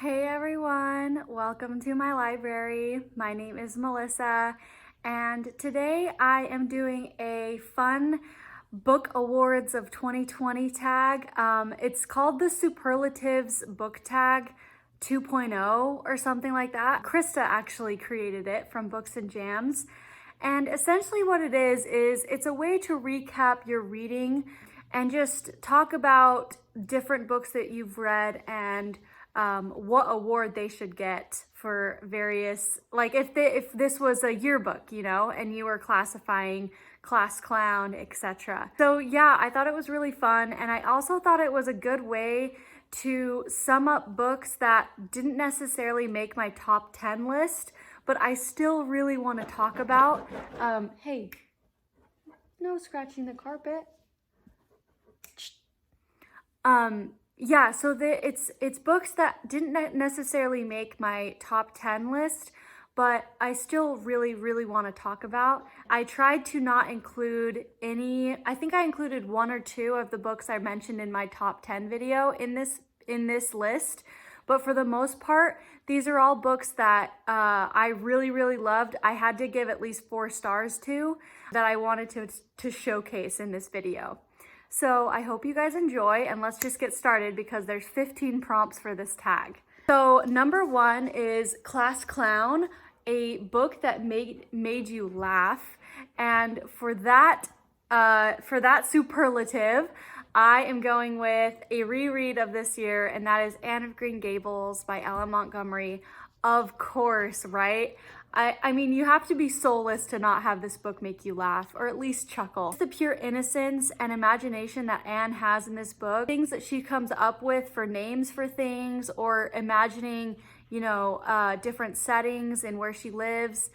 Hey everyone, welcome to my library. My name is Melissa, and today I am doing a fun Book Awards of 2020 tag. It's called the Superlatives book tag 2.0 or something like that. Krista actually created it from BooksAndJams. And essentially what it is it's a way to recap your reading and just talk about different books that you've read and what award they should get for various, like if this was a yearbook, and you were classifying class clown, etc. So yeah, I thought it was really fun, and I also thought it was a good way to sum up books that didn't necessarily make my top 10 list, but I still really want to talk about. Hey, no scratching the carpet. Yeah, so it's books that didn't necessarily make my top 10 list, but I still really want to talk about. I tried to not include any. I think I included one or two of the books I mentioned in my top 10 video in this list, but for the most part, these are all books that I really loved. I had to give at least 4 stars to, that I wanted to showcase in this video. So I hope you guys enjoy, and let's just get started because there's 15 prompts for this tag. So number 1 is Class Clown, a book that made you laugh. And for that superlative, I am going with a reread of this year, and that is Anne of Green Gables by Montgomery. Of course, right? I mean, you have to be soulless to not have this book make you laugh, or at least chuckle. The pure innocence and imagination that Anne has in this book, things that she comes up with for names for things, or imagining, different settings and where she lives.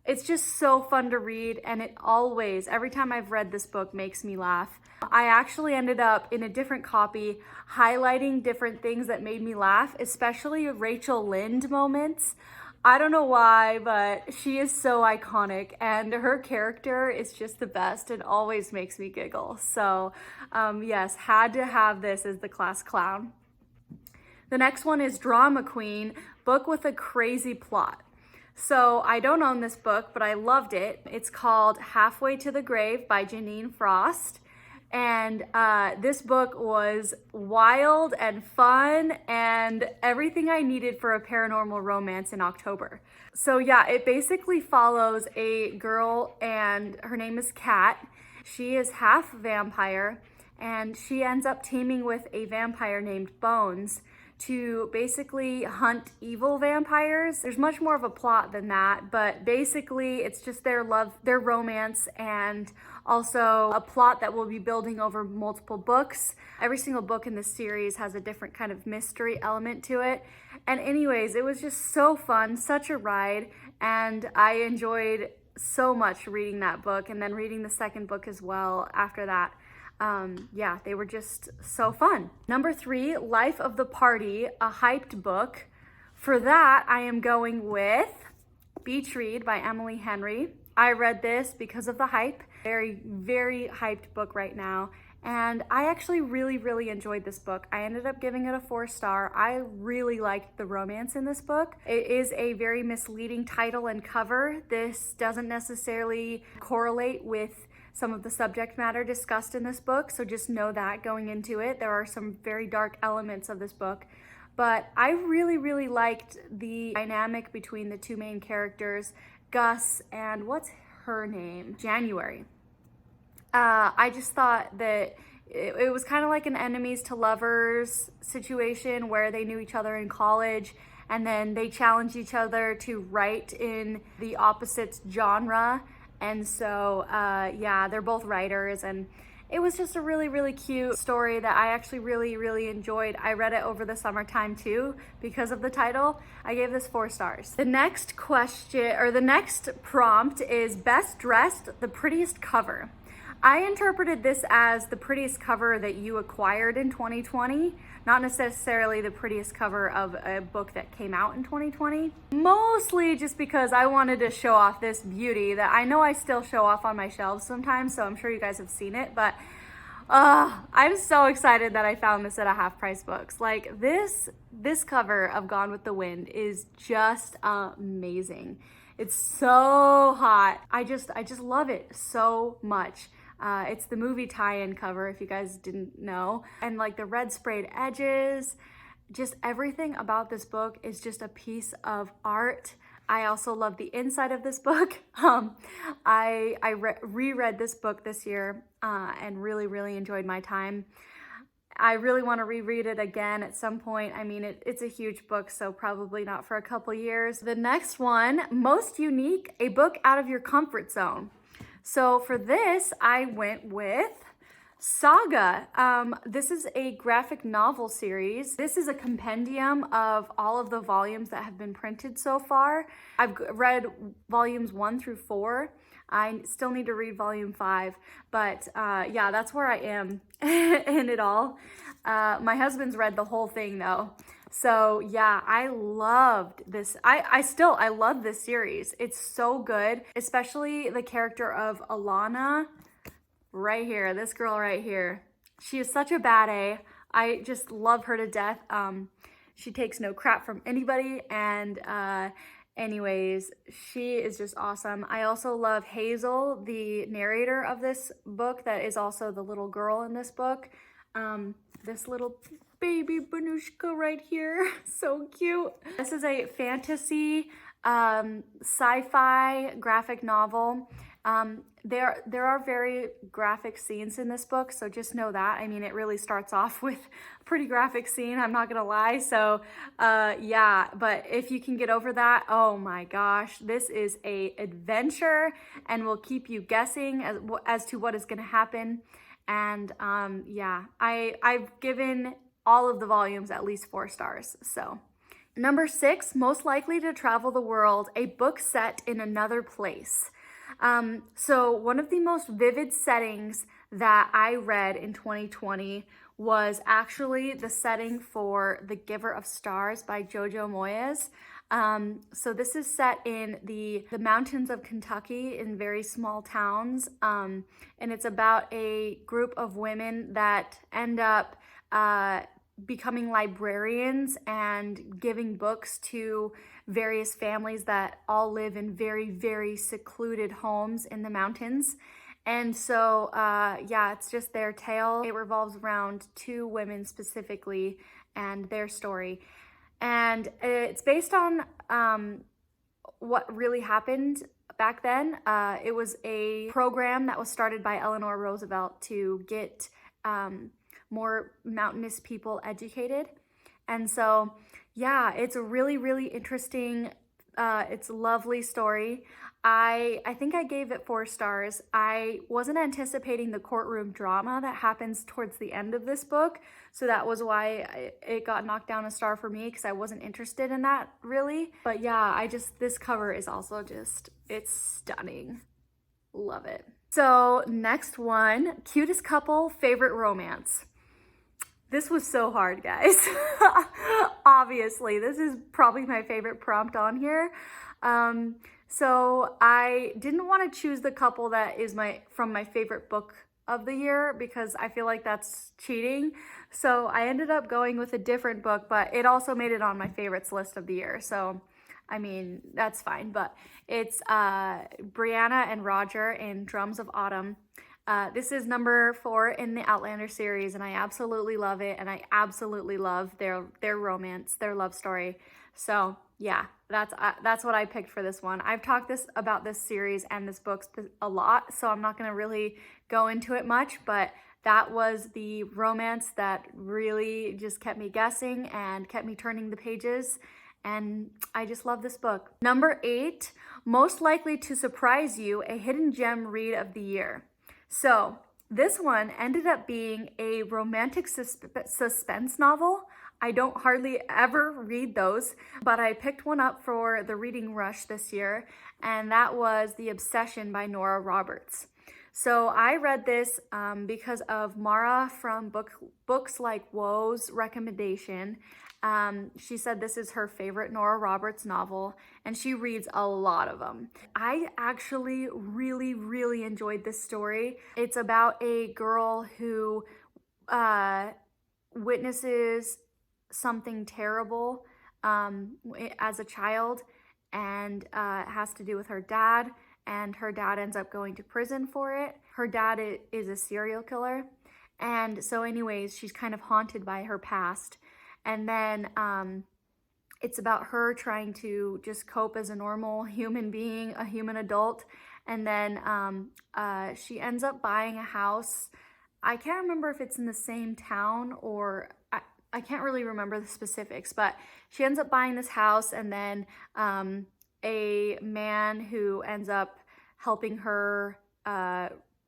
It's just so fun to read, and it always, every time I've read this book, makes me laugh. I actually ended up in a different copy highlighting different things that made me laugh, especially Rachel Lynde moments. I don't know why, but she is so iconic, and her character is just the best and always makes me giggle. So yes, had to have this as the class clown. The next one is Drama Queen, book with a crazy plot. So I don't own this book, but I loved it. It's called Halfway to the Grave by Jeanine Frost. And this book was wild and fun and everything I needed for a paranormal romance in October. So yeah, it basically follows a girl, and her name is Kat. She is half vampire, and she ends up teaming with a vampire named Bones to basically hunt evil vampires. There's much more of a plot than that, but basically it's just their love, their romance, and also a plot that will be building over multiple books. Every single book in this series has a different kind of mystery element to it. And anyways, it was just so fun, such a ride, and I enjoyed so much reading that book and then reading the second book as well after that. Yeah, they were just so fun. Number 3, Life of the Party, a hyped book. For that, I am going with Beach Read by Emily Henry. I read this because of the hype. Very hyped book right now. And I actually really enjoyed this book. I ended up giving it a 4-star. I really liked the romance in this book. It is a very misleading title and cover. This doesn't necessarily correlate with some of the subject matter discussed in this book, so just know that going into it. There are some very dark elements of this book, but I really liked the dynamic between the two main characters, Gus and what's her name? January. I just thought that it was kind of like an enemies to lovers situation where they knew each other in college, and then they challenged each other to write in the opposite genre. And so, yeah, they're both writers, and it was just a really cute story that I actually really enjoyed. I read it over the summertime too because of the title. I gave this 4 stars. The next question, or the next prompt, is Best Dressed, the Prettiest Cover. I interpreted this as the prettiest cover that you acquired in 2020, not necessarily the prettiest cover of a book that came out in 2020. Mostly just because I wanted to show off this beauty that I know I still show off on my shelves sometimes, so I'm sure you guys have seen it, but I'm so excited that I found this at a Half Price Books. Like this cover of Gone with the Wind is just amazing. It's so hot. I just love it so much. It's the movie tie-in cover, if you guys didn't know. And like the red sprayed edges, just everything about this book is just a piece of art. I also love the inside of this book. I reread this book this year and really enjoyed my time. I really want to reread it again at some point. I mean, it's a huge book, so probably not for a couple years. The next one, Most Unique, a book out of your comfort zone. So for this, I went with Saga. This is a graphic novel series. This is a compendium of all of the volumes that have been printed so far. I've read volumes 1 through 4. I still need to read volume 5, but yeah, that's where I am in it all. My husband's read the whole thing though. So yeah, I loved this. I love this series. It's so good, especially the character of Alana right here, this girl right here. She is such a bad A. I just love her to death. She takes no crap from anybody, and anyways, she is just awesome. I also love Hazel, the narrator of this book, that is also the little girl in this book. This little baby Banushka right here, so cute. This is a fantasy sci-fi graphic novel. There are very graphic scenes in this book, so just know that. I mean, it really starts off with a pretty graphic scene, I'm not gonna lie. So yeah, but if you can get over that, oh my gosh, this is a adventure and will keep you guessing as to what is gonna happen. And yeah, I've given all of the volumes at least 4 stars. So number 6, Most Likely to Travel the World, a book set in another place. So one of the most vivid settings that I read in 2020 was actually the setting for The Giver of Stars by Jojo Moyes. So this is set in the mountains of Kentucky in very small towns. And it's about a group of women that end up becoming librarians and giving books to various families that all live in very secluded homes in the mountains. And so yeah, it's just their tale. It revolves around 2 women specifically and their story, and it's based on what really happened back then. It was a program that was started by Eleanor Roosevelt to get more mountainous people educated. And so yeah, it's a really interesting, it's a lovely story. I think I gave it 4 stars. I wasn't anticipating the courtroom drama that happens towards the end of this book, so that was why it got knocked down a star for me, because I wasn't interested in that really. But yeah, this cover is also just, it's stunning. Love it. So next one, Cutest Couple, favorite romance. This was so hard, guys. Obviously, this is probably my favorite prompt on here. So I didn't want to choose the couple that is from my favorite book of the year, because I feel like that's cheating. So I ended up going with a different book, but it also made it on my favorites list of the year. So I mean, that's fine, but it's Brianna and Roger in Drums of Autumn. This is number 4 in the Outlander series, and I absolutely love it, and I absolutely love their romance, their love story. So yeah, that's what I picked for this one. I've talked about this series and this book a lot, so I'm not going to really go into it much, but that was the romance that really just kept me guessing and kept me turning the pages. And I just love this book. Number 8, Most Likely to Surprise You, a hidden gem read of the year. So this one ended up being a romantic suspense novel. I don't hardly ever read those, but I picked one up for the reading rush this year, and that was The Obsession by Nora Roberts. So I read this because of Mara from Books Like Woe's recommendation, She said this is her favorite Nora Roberts novel, and she reads a lot of them. I actually really enjoyed this story. It's about a girl who witnesses something terrible as a child, and it has to do with her dad, and her dad ends up going to prison for it. Her dad is a serial killer, and so anyways, she's kind of haunted by her past. And then it's about her trying to just cope as a normal human being, a human adult. And then she ends up buying a house. I can't remember if it's in the same town, or I can't really remember the specifics, but she ends up buying this house, and then a man who ends up helping her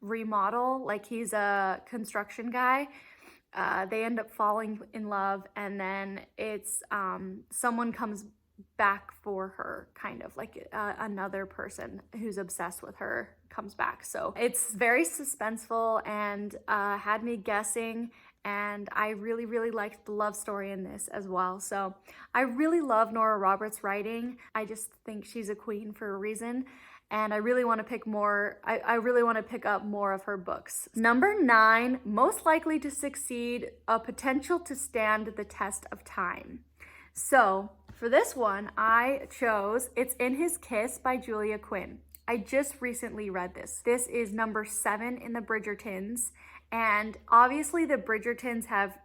remodel, like he's a construction guy, they end up falling in love, and then it's someone comes back for her, kind of like another person who's obsessed with her comes back. So it's very suspenseful and had me guessing, and I really liked the love story in this as well. So I really love Nora Roberts' writing. I just think she's a queen for a reason, and I really want to pick more. I really want to pick up more of her books. Number 9, most likely to succeed, a potential to stand the test of time. So for this one, I chose It's in His Kiss by Julia Quinn. I just recently read this. This is number 7 in the Bridgertons, and obviously the Bridgertons have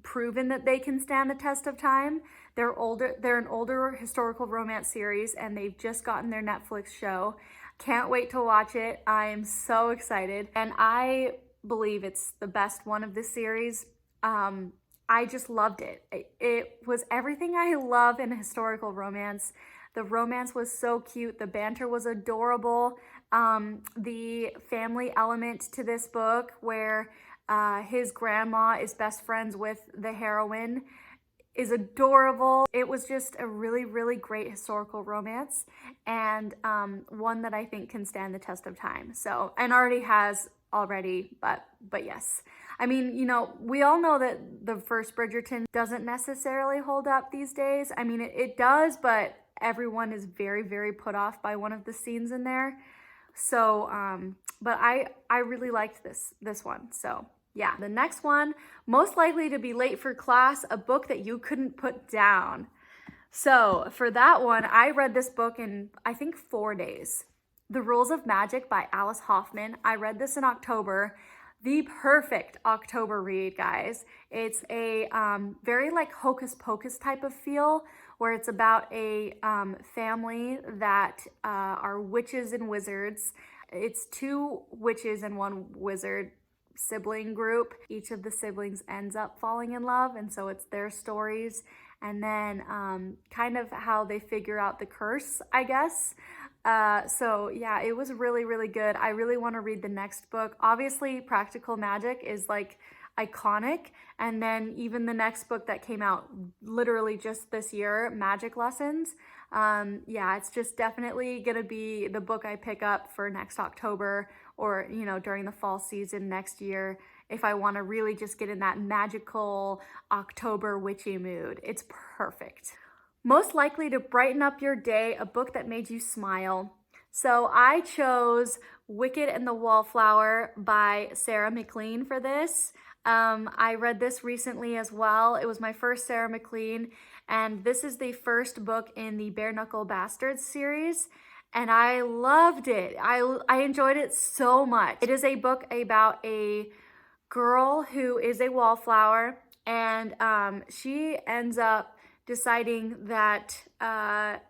proven that they can stand the test of time. They're an older historical romance series, and they've just gotten their Netflix show. Can't wait to watch it. I am so excited, and I believe it's the best one of this series. I just loved it. It was everything I love in a historical romance. The romance was so cute. The banter was adorable. The family element to this book, where his grandma is best friends with the heroine, is adorable. It was just a really great historical romance, and one that I think can stand the test of time. So, and already has but yes. I mean, you know, we all know that the first Bridgerton doesn't necessarily hold up these days. I mean, it does, but everyone is very put off by one of the scenes in there. So, but I really liked this one. So yeah, the next one, most likely to be late for class, a book that you couldn't put down. So for that one, I read this book in, I think, 4 days. The Rules of Magic by Alice Hoffman. I read this in October. The perfect October read, guys. It's a very like hocus pocus type of feel, where it's about a family that are witches and wizards. It's 2 witches and 1 wizard sibling group. Each of the siblings ends up falling in love, and so it's their stories, and then kind of how they figure out the curse, I guess. So yeah, it was really good. I really want to read the next book. Obviously, Practical Magic is like iconic, and then even the next book that came out literally just this year, Magic Lessons. Yeah, it's just definitely gonna be the book I pick up for next October, or you know, during the fall season next year, if I want to really just get in that magical October witchy mood. It's perfect. Most likely to brighten up your day, a book that made you smile. So I chose Wicked and the Wallflower by Sarah McLean for this. I read this recently as well. It was my first Sarah McLean, and this is the first book in the Bare Knuckle Bastards series, and I loved it. I enjoyed it so much. It is a book about a girl who is a wallflower, and she ends up deciding that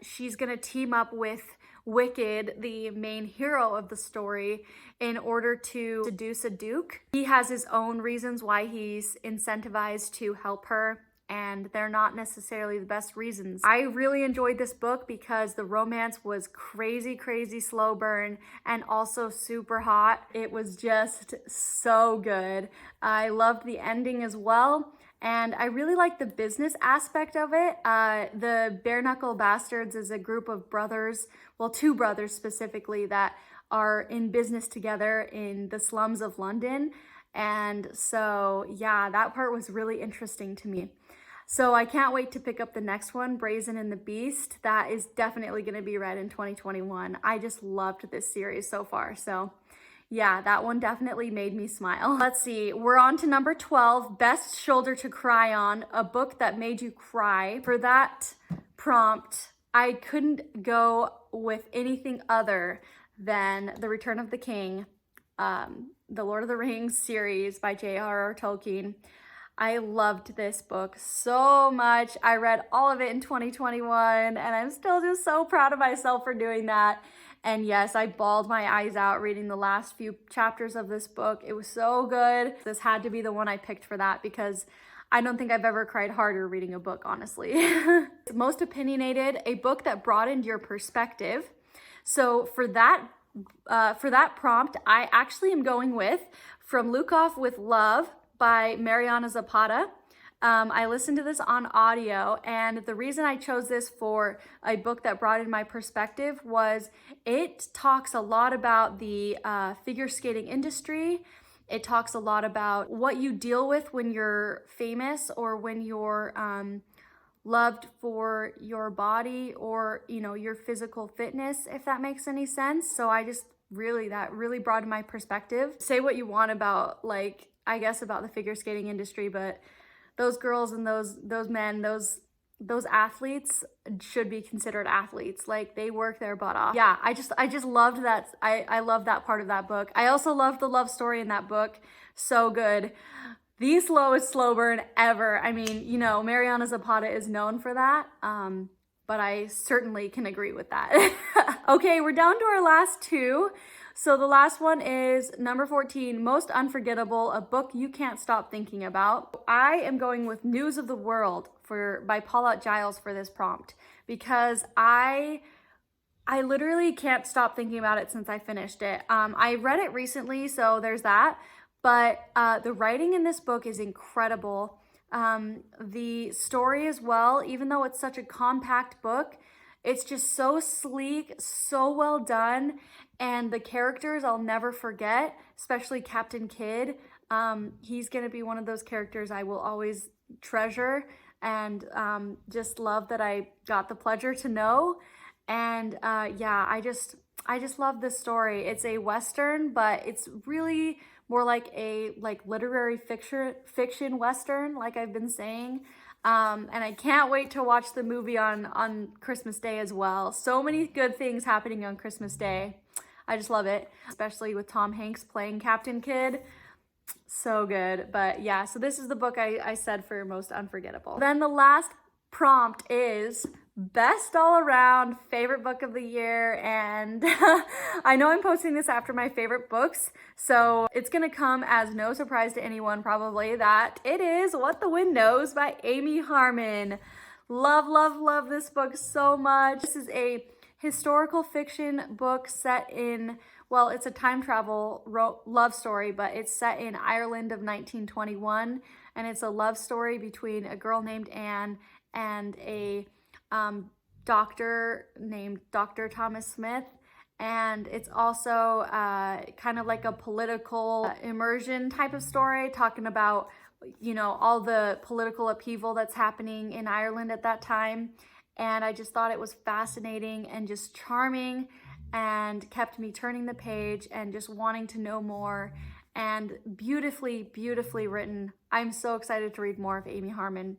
she's gonna team up with Wicked, the main hero of the story, in order to seduce a duke. He has his own reasons why he's incentivized to help her, and they're not necessarily the best reasons. I really enjoyed this book because the romance was crazy slow burn, and also super hot. It was just so good. I loved the ending as well. And I really like the business aspect of it. The Bare Knuckle Bastards is a group of brothers, well, 2 brothers specifically, that are in business together in the slums of London. And so, yeah, that part was really interesting to me. So I can't wait to pick up the next one, Brazen and the Beast. That is definitely going to be read in 2021. I just loved this series so far. So yeah, that one definitely made me smile. Let's see, we're on to number 12, Best Shoulder to Cry On, a book that made you cry. For that prompt, I couldn't go with anything other than The Return of the King, the Lord of the Rings series by J.R.R. Tolkien. I loved this book so much. I read all of it in 2021, and I'm still just so proud of myself for doing that. And yes, I bawled my eyes out reading the last few chapters of this book. It was so good. This had to be the one I picked for that because I don't think I've ever cried harder reading a book, honestly. Most Opinionated, a book that broadened your perspective. So for that prompt, I actually am going with From Lukov with Love by Mariana Zapata. I listened to this on audio, and the reason I chose this for a book that broadened my perspective was it talks a lot about the figure skating industry. It talks a lot about what you deal with when you're famous or when you're loved for your body or, you know, your physical fitness, if that makes any sense. So that really broadened my perspective. Say what you want about, like, I guess about the figure skating industry, but those girls and those men, those athletes should be considered athletes. Like, they work their butt off. Yeah, I just loved that. I love that part of that book. I also loved the love story in that book. So good. The slowest slow burn ever. I mean, you know, Mariana Zapata is known for that. But I certainly can agree with that. Okay, we're down to our last two. So the last one is number 14, Most Unforgettable, a book you can't stop thinking about. I am going with News of the World by Paulette Giles for this prompt because I literally can't stop thinking about it since I finished it. I read it recently, so there's that. But the writing in this book is incredible. The story as well, even though it's such a compact book, it's just so sleek, so well done. And the characters I'll never forget, especially Captain Kidd. He's gonna be one of those characters I will always treasure and just love that I got the pleasure to know. And yeah, I just love this story. It's a Western, but it's really more like a literary fiction Western, like I've been saying. And I can't wait to watch the movie on Christmas Day as well. So many good things happening on Christmas Day. I just love it, especially with Tom Hanks playing Captain Kidd. So good. But yeah, so this is the book I said for Most Unforgettable. Then the last prompt is Best All Around, favorite book of the year. And I know I'm posting this after my favorite books, so it's gonna come as no surprise to anyone probably that it is What the Wind Knows by Amy Harmon. Love, love, love this book so much. This is a historical fiction book set in, well, it's a time travel love story, but it's set in Ireland of 1921. And it's a love story between a girl named Anne and a doctor named Dr. Thomas Smith. And it's also kind of like a political immersion type of story, talking about, you know, all the political upheaval that's happening in Ireland at that time. And I just thought it was fascinating and just charming and kept me turning the page and just wanting to know more, and beautifully, beautifully written. I'm so excited to read more of Amy Harmon.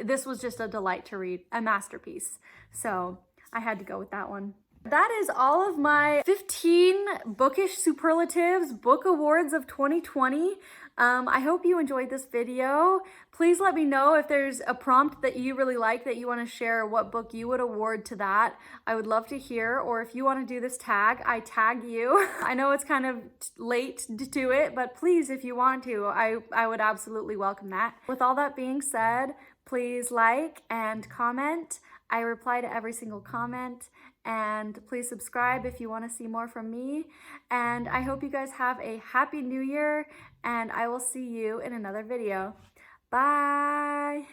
This was just a delight to read, a masterpiece. So I had to go with that one. That is all of my 15 bookish superlatives book awards of 2020. I hope you enjoyed this video. Please let me know if there's a prompt that you really like that you want to share, what book you would award to that. I would love to hear. Or if you want to do this tag, I tag you. I know it's kind of late to do it, but please, if you want to, I would absolutely welcome that. With all that being said, please like and comment. I reply to every single comment. And please subscribe if you want to see more from me. And I hope you guys have a happy new year, and I will see you in another video. Bye!